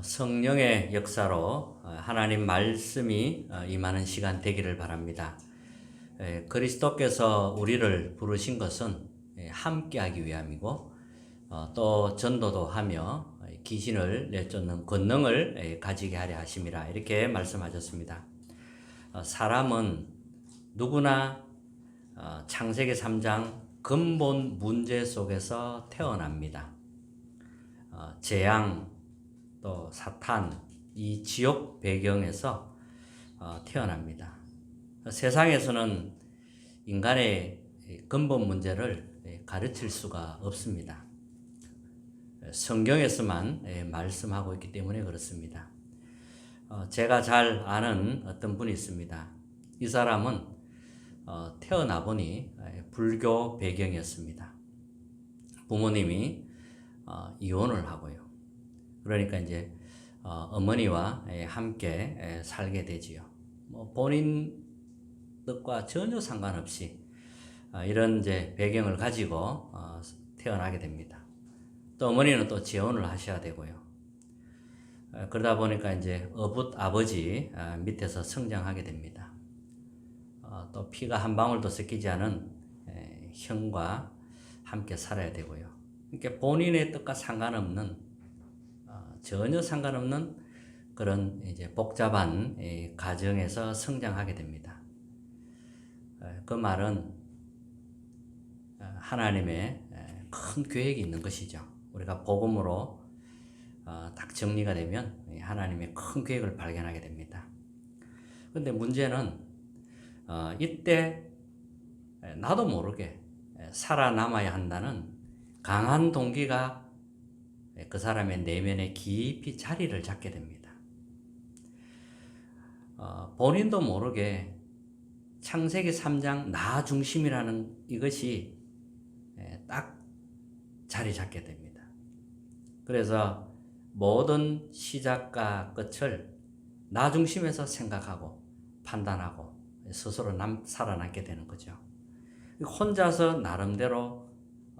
성령의 역사로 하나님 말씀이 임하는 시간 되기를 바랍니다. 그리스도께서 우리를 부르신 것은 함께하기 위함이고 또 전도도 하며 귀신을 내쫓는 권능을 가지게 하려 하심이라 이렇게 말씀하셨습니다. 사람은 누구나 창세기 3장 근본 문제 속에서 태어납니다. 재앙 또 사탄, 이 지옥 배경에서 태어납니다. 세상에서는 인간의 근본 문제를 가르칠 수가 없습니다. 성경에서만 말씀하고 있기 때문에 그렇습니다. 제가 잘 아는 어떤 분이 있습니다. 이 사람은 태어나 보니 불교 배경이었습니다. 부모님이 이혼을 하고요. 그러니까 이제 어머니와 함께 살게 되지요. 본인 뜻과 전혀 상관없이 이런 이제 배경을 가지고 태어나게 됩니다. 또 어머니는 또 재혼을 하셔야 되고요. 그러다 보니까 이제 어붓 아버지 밑에서 성장하게 됩니다. 또 피가 한 방울도 섞이지 않은 형과 함께 살아야 되고요. 그러니까 본인의 뜻과 상관없는 전혀 상관없는 그런 이제 복잡한 가정에서 성장하게 됩니다. 그 말은 하나님의 큰 계획이 있는 것이죠. 우리가 복음으로 딱 정리가 되면 하나님의 큰 계획을 발견하게 됩니다. 그런데 문제는 이때 나도 모르게 살아남아야 한다는 강한 동기가 그 사람의 내면에 깊이 자리를 잡게 됩니다. 본인도 모르게 창세기 3장 나 중심이라는 이것이 딱 자리 잡게 됩니다. 그래서 모든 시작과 끝을 나 중심에서 생각하고 판단하고 스스로 살아남게 되는 거죠. 혼자서 나름대로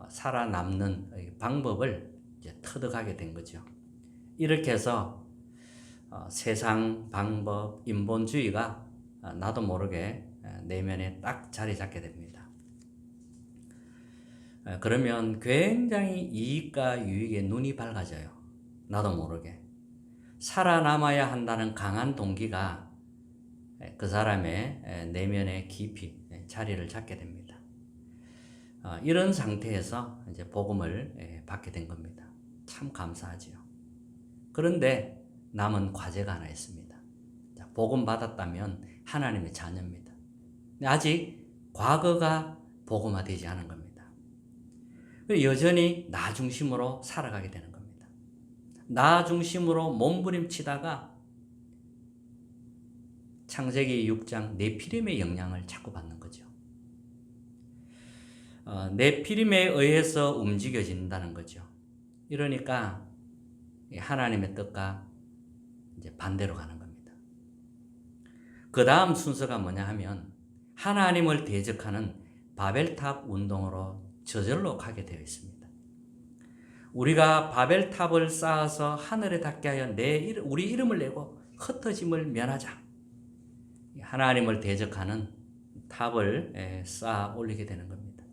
살아남는 방법을 이제 터득하게 된 거죠. 이렇게 해서 세상 방법, 인본주의가 나도 모르게 내면에 딱 자리 잡게 됩니다. 그러면 굉장히 이익과 유익에 눈이 밝아져요. 나도 모르게. 살아남아야 한다는 강한 동기가 그 사람의 내면에 깊이 자리를 잡게 됩니다. 이런 상태에서 이제 복음을 받게 된 겁니다. 참 감사하지요. 그런데 남은 과제가 하나 있습니다. 복음 받았다면 하나님의 자녀입니다. 아직 과거가 복음화되지 않은 겁니다. 여전히 나 중심으로 살아가게 되는 겁니다. 나 중심으로 몸부림치다가 창세기 6장 네피림의 영향을 자꾸 받는 거죠. 네피림에 의해서 움직여진다는 거죠. 이러니까 하나님의 뜻과 이제 반대로 가는 겁니다. 그 다음 순서가 뭐냐 하면 하나님을 대적하는 바벨탑 운동으로 저절로 가게 되어 있습니다. 우리가 바벨탑을 쌓아서 하늘에 닿게 하여 우리 이름을 내고 흩어짐을 면하자. 하나님을 대적하는 탑을 쌓아 올리게 되는 겁니다.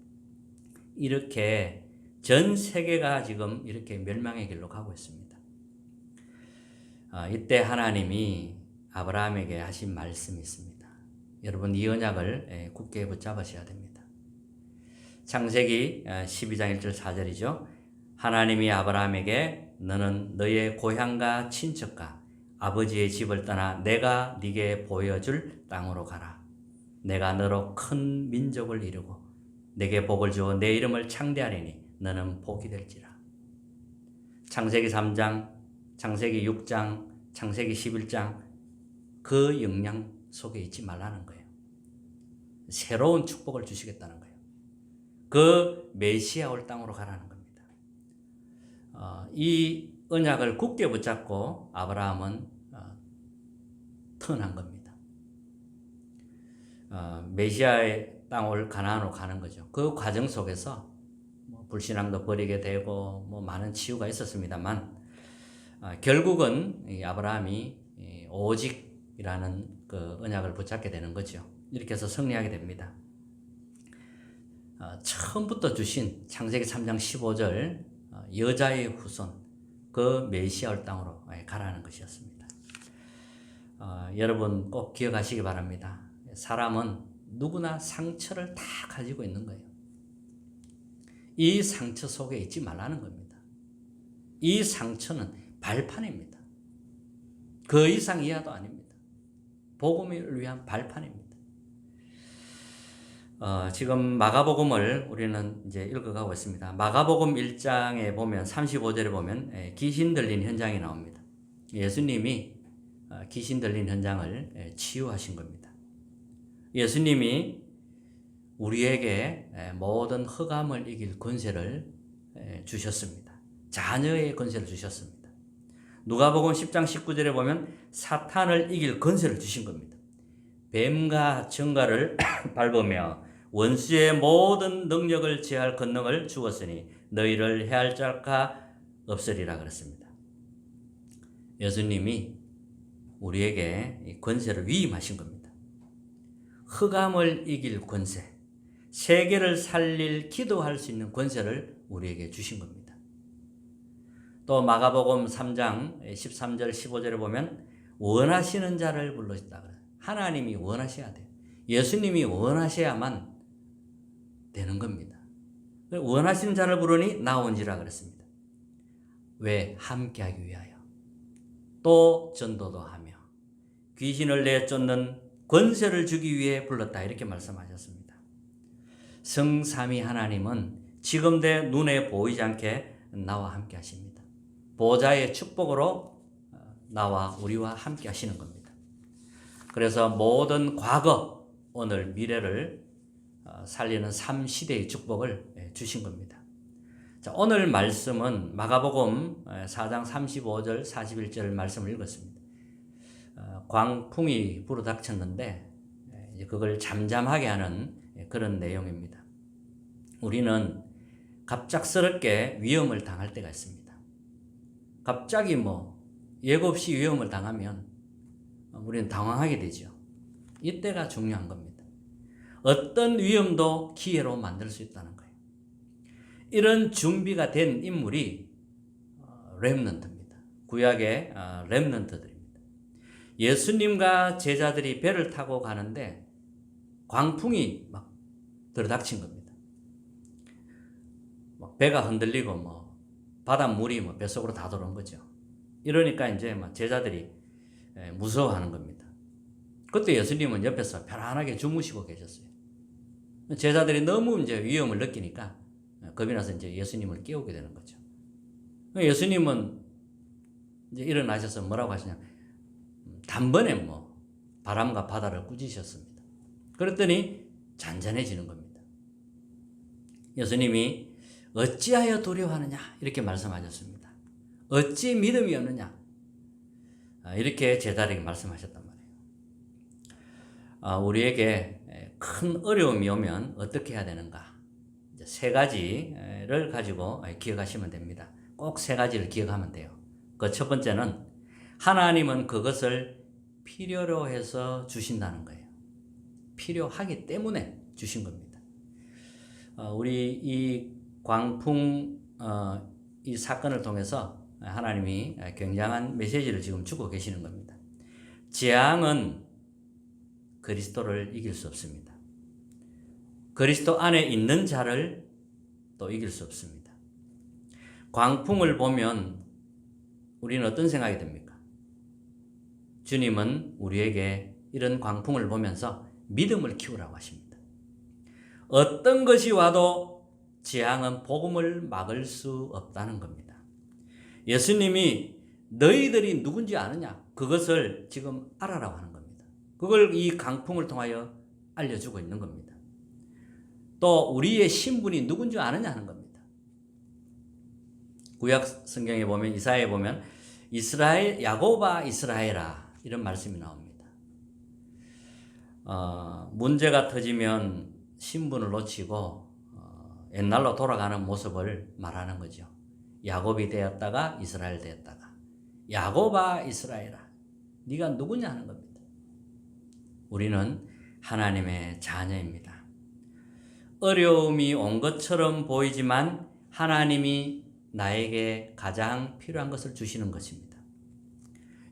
이렇게 전 세계가 지금 이렇게 멸망의 길로 가고 있습니다. 이때 하나님이 아브라함에게 하신 말씀이 있습니다. 여러분 이 언약을 굳게 붙잡으셔야 됩니다. 창세기 12장 1절 4절이죠. 하나님이 아브라함에게 너는 너의 고향과 친척과 아버지의 집을 떠나 내가 네게 보여줄 땅으로 가라. 내가 너로 큰 민족을 이루고 내게 복을 주어 내 이름을 창대하리니 너는 복이 될지라. 창세기 3장, 창세기 6장, 창세기 11장 그 영향 속에 있지 말라는 거예요. 새로운 축복을 주시겠다는 거예요. 그 메시아 올 땅으로 가라는 겁니다. 이 언약을 굳게 붙잡고 아브라함은 턴한 겁니다. 메시아의 땅을 가나안으로 가는 거죠. 그 과정 속에서 불신앙도 버리게 되고 많은 치유가 있었습니다만 결국은 이 아브라함이 오직이라는 그 언약을 붙잡게 되는 거죠. 이렇게 해서 승리하게 됩니다. 처음부터 주신 창세기 3장 15절 여자의 후손 그 메시아의 땅으로 가라는 것이었습니다. 여러분 꼭 기억하시기 바랍니다. 사람은 누구나 상처를 다 가지고 있는 거예요. 이 상처 속에 있지 말라는 겁니다. 이 상처는 발판입니다. 그 이상 이하도 아닙니다. 복음을 위한 발판입니다. 지금 마가복음을 우리는 이제 읽어가고 있습니다. 마가복음 1장에 보면 35절에 보면 귀신 들린 현장이 나옵니다. 예수님이 귀신 들린 현장을 치유하신 겁니다. 예수님이 우리에게 모든 흑암을 이길 권세를 주셨습니다. 자녀의 권세를 주셨습니다. 누가복음 10장 19절에 보면 사탄을 이길 권세를 주신 겁니다. 뱀과 정갈을 밟으며 원수의 모든 능력을 제할 권능을 주었으니 너희를 해할 자가 없으리라 그랬습니다. 예수님이 우리에게 권세를 위임하신 겁니다. 흑암을 이길 권세, 세계를 살릴 기도할 수 있는 권세를 우리에게 주신 겁니다. 또 마가복음 3장 13절 15절에 보면 원하시는 자를 불러주다 그래요. 하나님이 원하셔야 돼요. 예수님이 원하셔야만 되는 겁니다. 원하시는 자를 부르니 나온지라 그랬습니다. 왜? 함께하기 위하여. 또 전도도 하며 귀신을 내쫓는 권세를 주기 위해 불렀다 이렇게 말씀하셨습니다. 성삼위 하나님은 지금 내 눈에 보이지 않게 나와 함께 하십니다. 보좌의 축복으로 나와 우리와 함께 하시는 겁니다. 그래서 모든 과거, 오늘, 미래를 살리는 3시대의 축복을 주신 겁니다. 자, 오늘 말씀은 마가복음 4장 35절 41절 말씀을 읽었습니다. 광풍이 불어닥쳤는데 그걸 잠잠하게 하는 그런 내용입니다. 우리는 갑작스럽게 위험을 당할 때가 있습니다. 갑자기 예고 없이 위험을 당하면 우리는 당황하게 되죠. 이때가 중요한 겁니다. 어떤 위험도 기회로 만들 수 있다는 거예요. 이런 준비가 된 인물이 렘넌트입니다. 구약의 렘넌트들입니다. 예수님과 제자들이 배를 타고 가는데 광풍이 막 들어닥친 겁니다. 배가 흔들리고 바닷물이 뱃속으로 다 들어온 거죠. 이러니까 이제 제자들이 무서워하는 겁니다. 그때 예수님은 옆에서 편안하게 주무시고 계셨어요. 제자들이 너무 이제 위험을 느끼니까 겁이 나서 이제 예수님을 깨우게 되는 거죠. 예수님은 이제 일어나셔서 뭐라고 하시냐? 단번에 바람과 바다를 꾸짖으셨습니다. 그랬더니 잔잔해지는 겁니다. 예수님이 어찌하여 두려워하느냐 이렇게 말씀하셨습니다. 어찌 믿음이 없느냐 이렇게 제자들에게 말씀하셨단 말이에요. 우리에게 큰 어려움이 오면 어떻게 해야 되는가? 이제 세 가지를 가지고 기억하시면 됩니다. 꼭 세 가지를 기억하면 돼요. 그 첫 번째는 하나님은 그것을 필요로 해서 주신다는 거예요. 필요하기 때문에 주신 겁니다. 우리 이 광풍 이 사건을 통해서 하나님이 굉장한 메시지를 지금 주고 계시는 겁니다. 재앙은 그리스도를 이길 수 없습니다. 그리스도 안에 있는 자를 또 이길 수 없습니다. 광풍을 보면 우리는 어떤 생각이 듭니까? 주님은 우리에게 이런 광풍을 보면서 믿음을 키우라고 하십니다. 어떤 것이 와도 재앙은 복음을 막을 수 없다는 겁니다. 예수님이 너희들이 누군지 아느냐? 그것을 지금 알아라고 하는 겁니다. 그걸 이 강풍을 통하여 알려주고 있는 겁니다. 또 우리의 신분이 누군지 아느냐 하는 겁니다. 구약 성경에 보면 이사야에 보면 이스라엘 야곱아 이스라엘아 이런 말씀이 나옵니다. 문제가 터지면 신분을 놓치고 옛날로 돌아가는 모습을 말하는 거죠. 야곱이 되었다가 이스라엘 되었다가 야곱아 이스라엘아, 네가 누구냐 하는 겁니다. 우리는 하나님의 자녀입니다. 어려움이 온 것처럼 보이지만 하나님이 나에게 가장 필요한 것을 주시는 것입니다.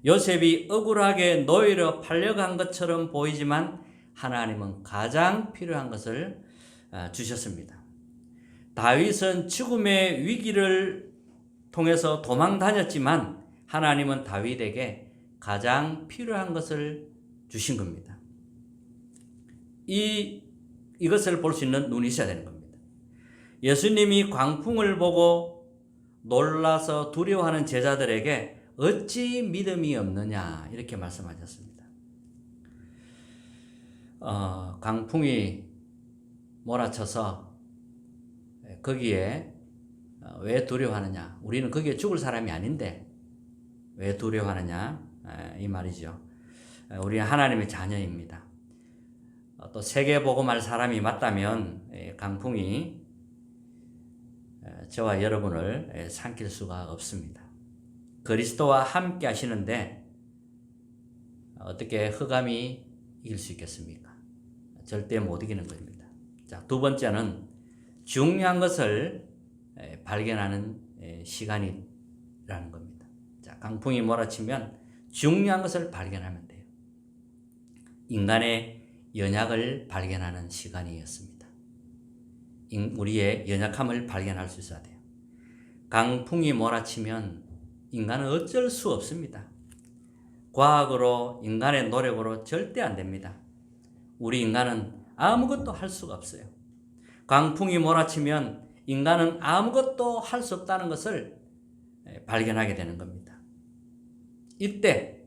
요셉이 억울하게 노예로 팔려간 것처럼 보이지만 하나님은 가장 필요한 것을 주셨습니다. 다윗은 죽음의 위기를 통해서 도망 다녔지만 하나님은 다윗에게 가장 필요한 것을 주신 겁니다. 이것을 볼 수 있는 눈이 있어야 되는 겁니다. 예수님이 광풍을 보고 놀라서 두려워하는 제자들에게 어찌 믿음이 없느냐 이렇게 말씀하셨습니다. 강풍이 몰아쳐서 거기에 왜 두려워하느냐, 우리는 거기에 죽을 사람이 아닌데 왜 두려워하느냐, 이 말이죠. 우리는 하나님의 자녀입니다. 또 세계복음할 사람이 맞다면 강풍이 저와 여러분을 삼킬 수가 없습니다. 그리스도와 함께 하시는데 어떻게 흑암이 이길 수 있겠습니까? 절대 못 이기는 겁니다. 자, 두 번째는 중요한 것을 발견하는 시간이라는 겁니다. 자, 강풍이 몰아치면 중요한 것을 발견하면 돼요. 인간의 연약을 발견하는 시간이었습니다. 우리의 연약함을 발견할 수 있어야 돼요. 강풍이 몰아치면 인간은 어쩔 수 없습니다. 과학으로, 인간의 노력으로 절대 안 됩니다. 우리 인간은 아무것도 할 수가 없어요. 강풍이 몰아치면 인간은 아무것도 할 수 없다는 것을 발견하게 되는 겁니다. 이때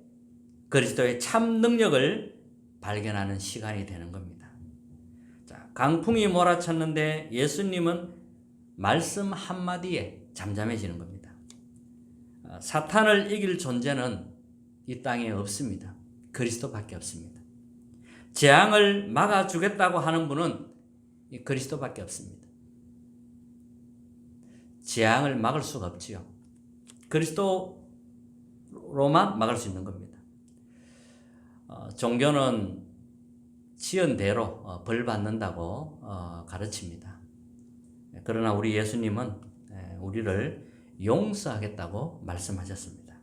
그리스도의 참 능력을 발견하는 시간이 되는 겁니다. 자, 강풍이 몰아쳤는데 예수님은 말씀 한마디에 잠잠해지는 겁니다. 사탄을 이길 존재는 이 땅에 없습니다. 그리스도밖에 없습니다. 재앙을 막아주겠다고 하는 분은 그리스도밖에 없습니다. 재앙을 막을 수가 없지요. 그리스도로만 막을 수 있는 겁니다. 종교는 지은 대로 벌 받는다고 가르칩니다. 그러나 우리 예수님은 우리를 용서하겠다고 말씀하셨습니다.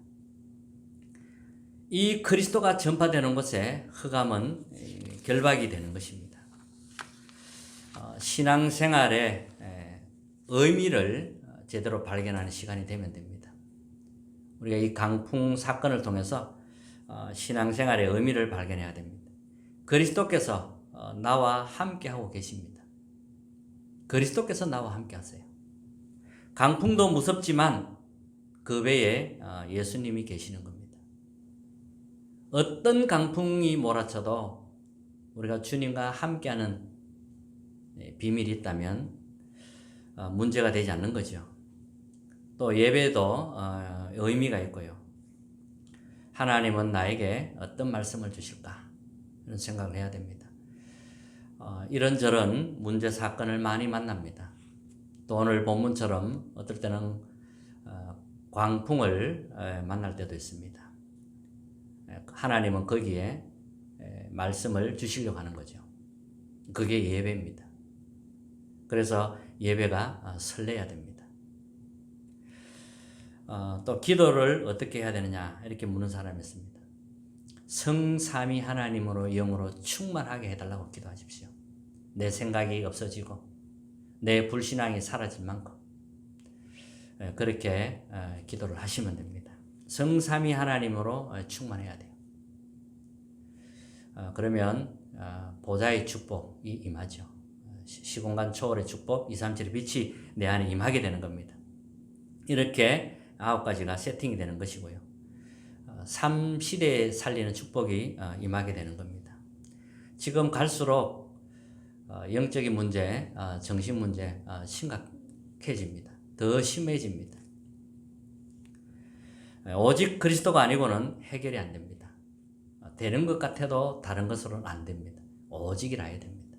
이 그리스도가 전파되는 곳에 흑암은 결박이 되는 것입니다. 신앙생활의 의미를 제대로 발견하는 시간이 되면 됩니다. 우리가 이 강풍 사건을 통해서 신앙생활의 의미를 발견해야 됩니다. 그리스도께서 나와 함께 하고 계십니다. 그리스도께서 나와 함께 하세요. 강풍도 무섭지만 그 외에 예수님이 계시는 겁니다. 어떤 강풍이 몰아쳐도 우리가 주님과 함께하는 비밀이 있다면 문제가 되지 않는 거죠. 또 예배도 의미가 있고요. 하나님은 나에게 어떤 말씀을 주실까? 이런 생각을 해야 됩니다. 이런저런 문제 사건을 많이 만납니다. 또 오늘 본문처럼 어떨 때는 광풍을 만날 때도 있습니다. 하나님은 거기에 말씀을 주시려고 하는 거죠. 그게 예배입니다. 그래서 예배가 설레야 됩니다. 또 기도를 어떻게 해야 되느냐 이렇게 묻는 사람이 있습니다. 성삼위 하나님으로 영으로 충만하게 해달라고 기도하십시오. 내 생각이 없어지고 내 불신앙이 사라질 만큼 그렇게 기도를 하시면 됩니다. 성삼위 하나님으로 충만해야 돼요. 그러면 보좌의 축복이 임하죠. 시공간 초월의 축복, 237의 빛이 내 안에 임하게 되는 겁니다. 이렇게 9가지가 세팅이 되는 것이고요. 3시대에 살리는 축복이 임하게 되는 겁니다. 지금 갈수록 영적인 문제, 정신 문제 심각해집니다. 더 심해집니다. 오직 그리스도가 아니고는 해결이 안 됩니다. 되는 것 같아도 다른 것으로는 안 됩니다. 오직이라 해야 됩니다.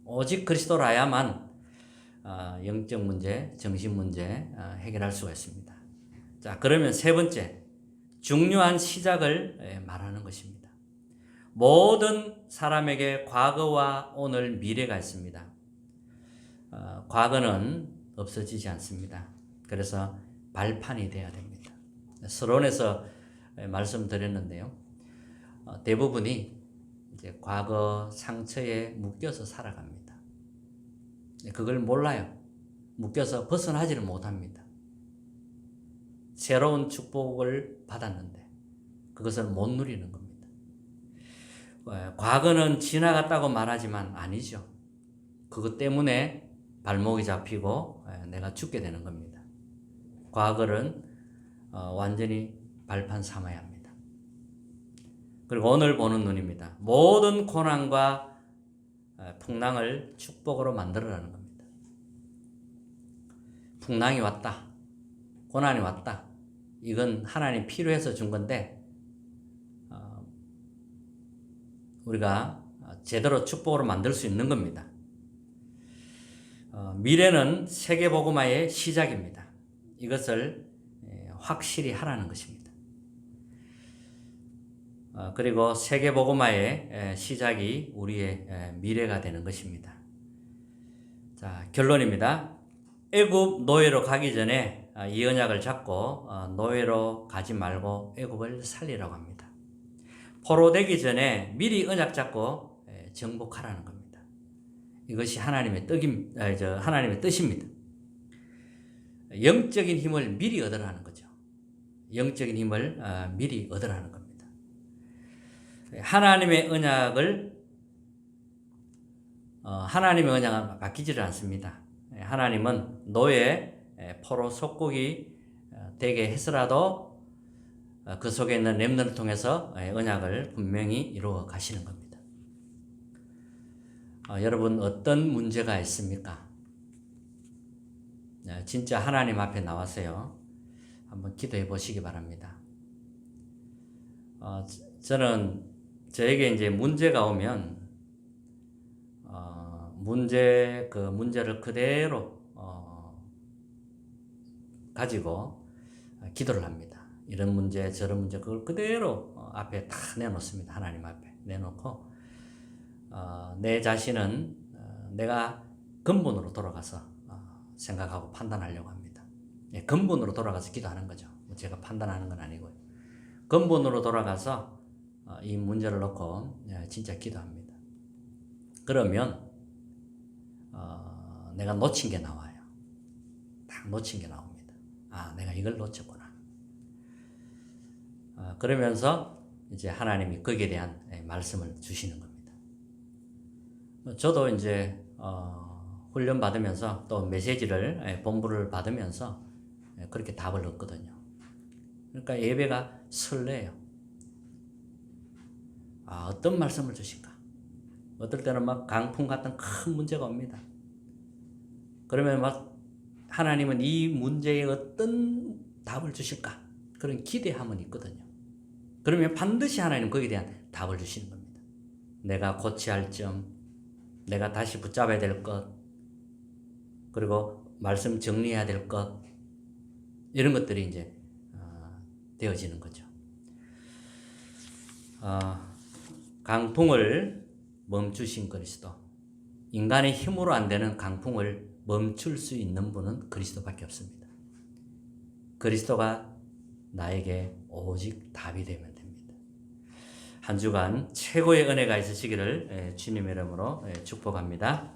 오직 그리스도라야만 영적 문제, 정신 문제 해결할 수가 있습니다. 자, 그러면 세 번째, 중요한 시작을 말하는 것입니다. 모든 사람에게 과거와 오늘, 미래가 있습니다. 과거는 없어지지 않습니다. 그래서 발판이 돼야 됩니다. 서론에서 말씀드렸는데요. 대부분이 이제 과거 상처에 묶여서 살아갑니다. 그걸 몰라요. 묶여서 벗어나지를 못합니다. 새로운 축복을 받았는데 그것을 못 누리는 겁니다. 과거는 지나갔다고 말하지만 아니죠. 그것 때문에 발목이 잡히고 내가 죽게 되는 겁니다. 과거는 완전히 발판 삼아야 합니다. 그리고 오늘 보는 눈입니다. 모든 고난과 풍랑을 축복으로 만들어라는 겁니다. 풍랑이 왔다. 고난이 왔다. 이건 하나님 필요해서 준 건데 우리가 제대로 축복으로 만들 수 있는 겁니다. 미래는 세계복음화의 시작입니다. 이것을 확실히 하라는 것입니다. 그리고 세계복음화의 시작이 우리의 미래가 되는 것입니다. 자, 결론입니다. 애굽 노예로 가기 전에 이 언약을 잡고 노예로 가지 말고 애굽을 살리라고 합니다. 포로되기 전에 미리 언약 잡고 정복하라는 겁니다. 이것이 하나님의 뜻입니다. 영적인 힘을 미리 얻으라는 거죠. 영적인 힘을 미리 얻으라는 겁니다. 하나님의 언약은 바뀌지를 않습니다. 하나님은 노예, 포로 속국이 되게 해서라도 그 속에 있는 렘넌트를 통해서 언약을 분명히 이루어 가시는 겁니다. 여러분 어떤 문제가 있습니까? 진짜 하나님 앞에 나와서요. 한번 기도해 보시기 바랍니다. 저에게 이제 문제가 오면 문제를 그대로 가지고 기도를 합니다. 이런 문제 저런 문제 그걸 그대로 앞에 다 내놓습니다. 하나님 앞에 내놓고 내 자신은 내가 근본으로 돌아가서 생각하고 판단하려고 합니다. 근본으로 돌아가서 기도하는 거죠. 제가 판단하는 건 아니고요. 근본으로 돌아가서 이 문제를 놓고 진짜 기도합니다. 그러면 내가 놓친 게 나와요. 딱 놓친 게 나옵니다. 내가 이걸 놓쳤구나. 그러면서 이제 하나님이 거기에 대한 말씀을 주시는 겁니다. 저도 이제 훈련 받으면서 또 메시지를 본부를 받으면서 그렇게 답을 얻거든요. 그러니까 예배가 설레요. 어떤 말씀을 주실까? 어떨 때는 막 강풍 같은 큰 문제가 옵니다. 그러면 막 하나님은 이 문제에 어떤 답을 주실까? 그런 기대함은 있거든요. 그러면 반드시 하나님은 거기에 대한 답을 주시는 겁니다. 내가 고쳐야 할 점, 내가 다시 붙잡아야 될 것, 그리고 말씀 정리해야 될 것, 이런 것들이 이제 되어지는 거죠. 강풍을 멈추신 그리스도. 인간의 힘으로 안 되는 강풍을 멈출 수 있는 분은 그리스도밖에 없습니다. 그리스도가 나에게 오직 답이 되면 됩니다. 한 주간 최고의 은혜가 있으시기를 주님의 이름으로 축복합니다.